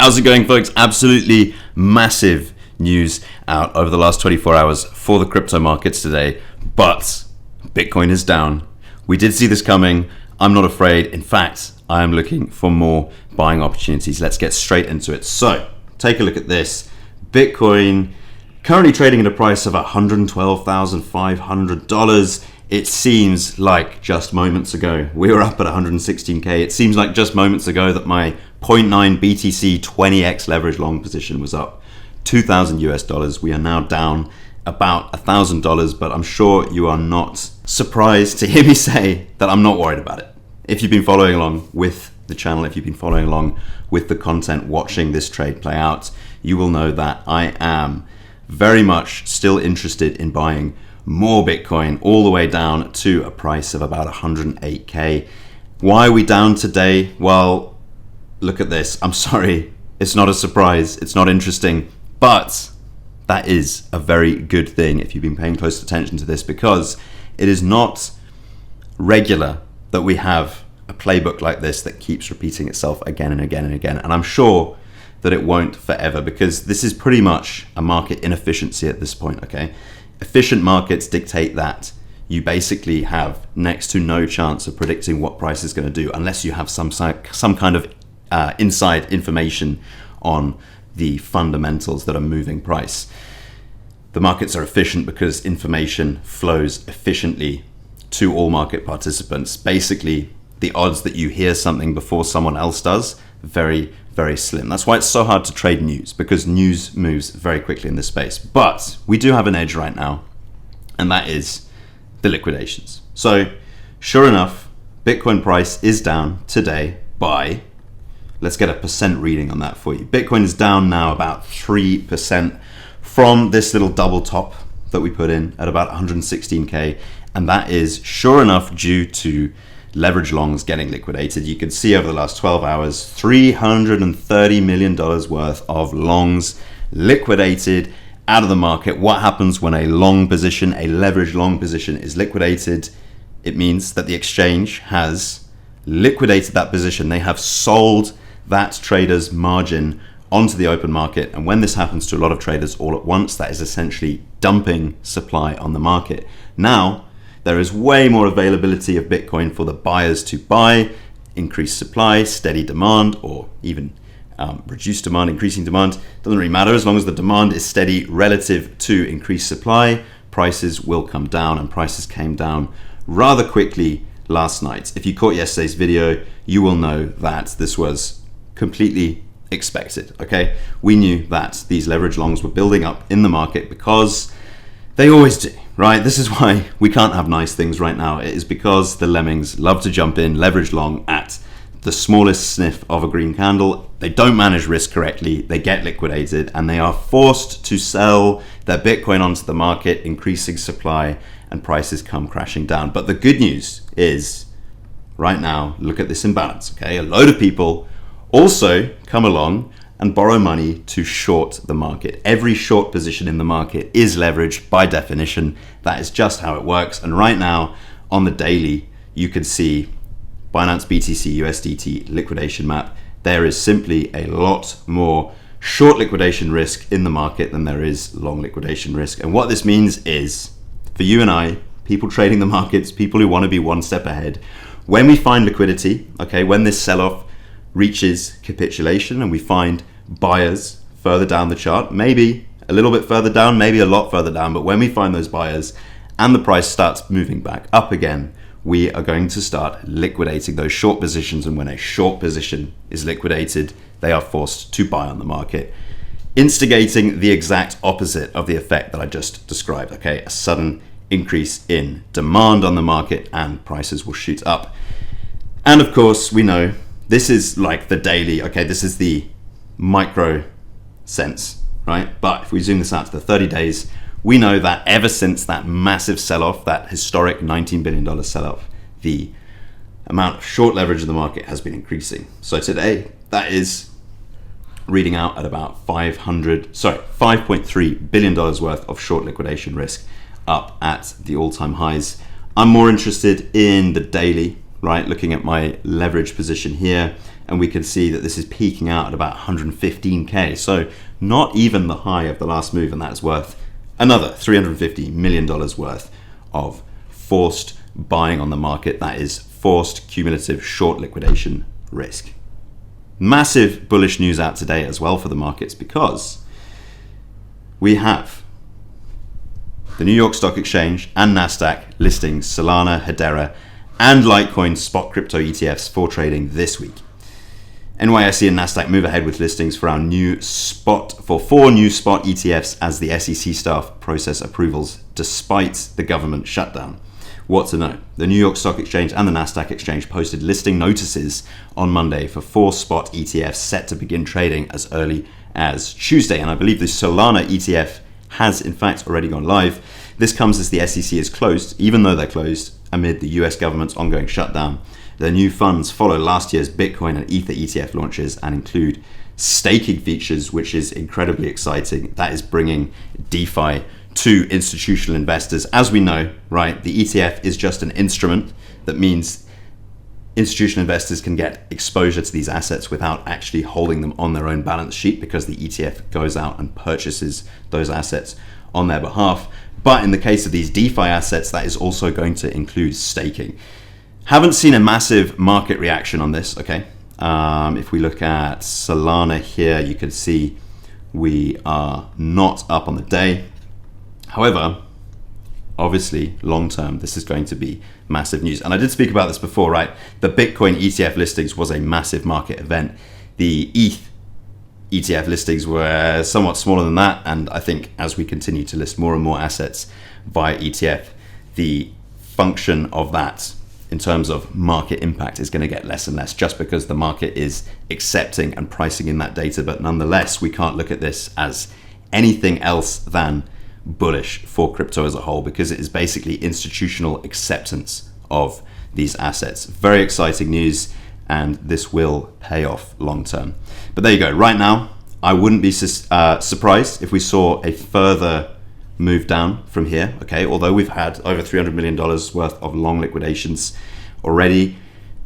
How's it going, folks? Absolutely massive news out over the last 24 hours for the crypto markets today, but Bitcoin is down. We did see this coming. I'm not afraid. In fact, I am looking for more buying opportunities. Let's get straight into it. So, take a look at this. Bitcoin currently trading at a price of $112,500. It seems like just moments ago we were up at 116k. It seems like just moments ago that my 0.9 BTC 20x leverage long position was up $2,000. We are now down about $1,000, but I'm sure you are not surprised to hear me say that I'm not worried about it. If you've been following along with the channel, if you've been following along with the content, watching this trade play out, you will know that I am very much still interested in buying more Bitcoin all the way down to a price of about 108k. Why are we down today? Well, look at this. I'm sorry, it's not a surprise, it's not interesting, but that is a very good thing if you've been paying close attention to this, because it is not regular that we have a playbook like this that keeps repeating itself again and again and again. And I'm sure that it won't forever, because this is pretty much a market inefficiency at this point, okay? Efficient markets dictate that you basically have next to no chance of predicting what price is going to do unless you have some kind of inside information on the fundamentals that are moving price. The markets are efficient because information flows efficiently to all market participants. Basically, the odds that you hear something before someone else does, very, very slim. That's why it's so hard to trade news, because news moves very quickly in this space. But we do have an edge right now, and that is the liquidations. So sure enough, Bitcoin price is down today by, let's get a percent reading on that for you. Bitcoin is down now about 3% from this little double top that we put in at about 116k, and that is sure enough due to leverage longs getting liquidated. You can see over the last 12 hours, $330 million worth of longs liquidated out of the market. What happens when a long position, a leverage long position, is liquidated? It means that the exchange has liquidated that position. They have sold that trader's margin onto the open market. And when this happens to a lot of traders all at once, that is essentially dumping supply on the market. Now, there is way more availability of Bitcoin for the buyers to buy. Increased supply, steady demand, or even reduced demand, increasing demand. Doesn't really matter as long as the demand is steady relative to increased supply. Prices will come down, and prices came down rather quickly last night. If you caught yesterday's video, you will know that this was completely expected, okay? We knew that these leverage longs were building up in the market because they always do, right? This is why we can't have nice things right now. It is because the lemmings love to jump in leverage long at the smallest sniff of a green candle. They don't manage risk correctly, they get liquidated, and they are forced to sell their Bitcoin onto the market, increasing supply, and prices come crashing down. But the good news is, right now, look at this imbalance, okay? A load of people also come along and borrow money to short the market. Every short position in the market is leveraged by definition. That is just how it works. And right now on the daily, you can see Binance BTC USDT liquidation map. There is simply a lot more short liquidation risk in the market than there is long liquidation risk. And what this means is, for you and I, people trading the markets, people who want to be one step ahead, when we find liquidity, okay, when this sell-off reaches capitulation and we find buyers further down the chart, maybe a little bit further down, maybe a lot further down, but when we find those buyers and the price starts moving back up again, we are going to start liquidating those short positions. And when a short position is liquidated, they are forced to buy on the market, instigating the exact opposite of the effect that I just described, okay? A sudden increase in demand on the market and prices will shoot up. And of course, we know this is like the daily, okay? This is the micro sense, right? But if we zoom this out to the 30 days, we know that ever since that massive sell-off, that historic $19 billion sell-off, the amount of short leverage in the market has been increasing. So today, that is reading out at about $5.3 billion worth of short liquidation risk, up at the all-time highs. I'm more interested in the daily right? Looking at my leverage position here, and we can see that this is peaking out at about 115K. So not even the high of the last move, and that's worth another $350 million worth of forced buying on the market. That is forced cumulative short liquidation risk. Massive bullish news out today as well for the markets, because we have the New York Stock Exchange and NASDAQ listing Solana, Hedera, and Litecoin spot crypto ETFs for trading this week. NYSE and NASDAQ move ahead with listings for four new spot ETFs as the SEC staff process approvals despite the government shutdown. What to know? The New York Stock Exchange and the NASDAQ exchange posted listing notices on Monday for 4 spot ETFs set to begin trading as early as Tuesday. And I believe the Solana ETF has in fact already gone live. This comes as the SEC is closed, even though they're closed amid the US government's ongoing shutdown. The new funds follow last year's Bitcoin and Ether ETF launches and include staking features, which is incredibly exciting. That is bringing DeFi to institutional investors. As we know, right, the ETF is just an instrument. That means institutional investors can get exposure to these assets without actually holding them on their own balance sheet, because the ETF goes out and purchases those assets on their behalf. But in the case of these DeFi assets, that is also going to include staking. Haven't seen a massive market reaction on this, okay? If we look at Solana here, you can see we are not up on the day. However, obviously, long term, this is going to be massive news. And I did speak about this before, right? The Bitcoin ETF listings was a massive market event. The ETH ETF listings were somewhat smaller than that. And I think as we continue to list more and more assets via ETF, the function of that in terms of market impact is going to get less and less, just because the market is accepting and pricing in that data. But nonetheless, we can't look at this as anything else than bullish for crypto as a whole, because it is basically institutional acceptance of these assets. Very exciting news, and this will pay off long term. But there you go. Right now, I wouldn't be surprised if we saw a further move down from here, okay? Although we've had over $300 million worth of long liquidations already,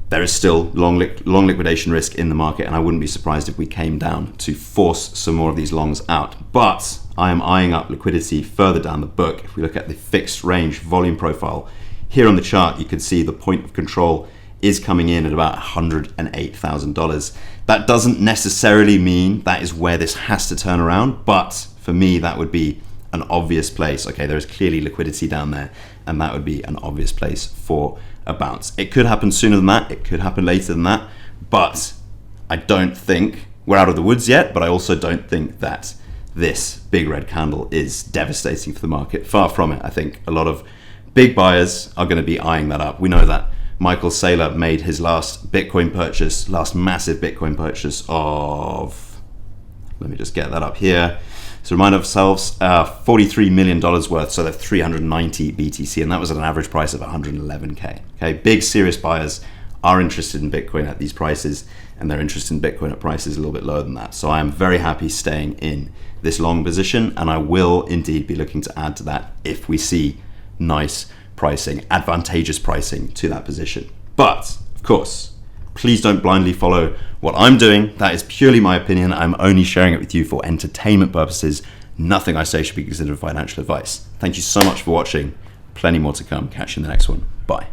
there is still long liquidation risk in the market, and I wouldn't be surprised if we came down to force some more of these longs out. But I am eyeing up liquidity further down the book. If we look at the fixed range volume profile here on the chart, you can see the point of control is coming in at about $108,000. That doesn't necessarily mean that is where this has to turn around, but for me, that would be an obvious place. Okay, there is clearly liquidity down there, and that would be an obvious place for a bounce. It could happen sooner than that, it could happen later than that, but I don't think we're out of the woods yet, but I also don't think that this big red candle is devastating for the market. Far from it. I think a lot of big buyers are going to be eyeing that up. We know that Michael Saylor made his last massive Bitcoin purchase of, let me just get that up here. So remind ourselves, $43 million worth, so that's 390 BTC, and that was at an average price of 111K. Okay, big serious buyers are interested in Bitcoin at these prices, and they're interested in Bitcoin at prices a little bit lower than that. So I am very happy staying in this long position, and I will indeed be looking to add to that if we see nice pricing, advantageous pricing to that position. But of course, please don't blindly follow what I'm doing. That is purely my opinion. I'm only sharing it with you for entertainment purposes. Nothing I say should be considered financial advice. Thank you so much for watching. Plenty more to come. Catch you in the next one. Bye.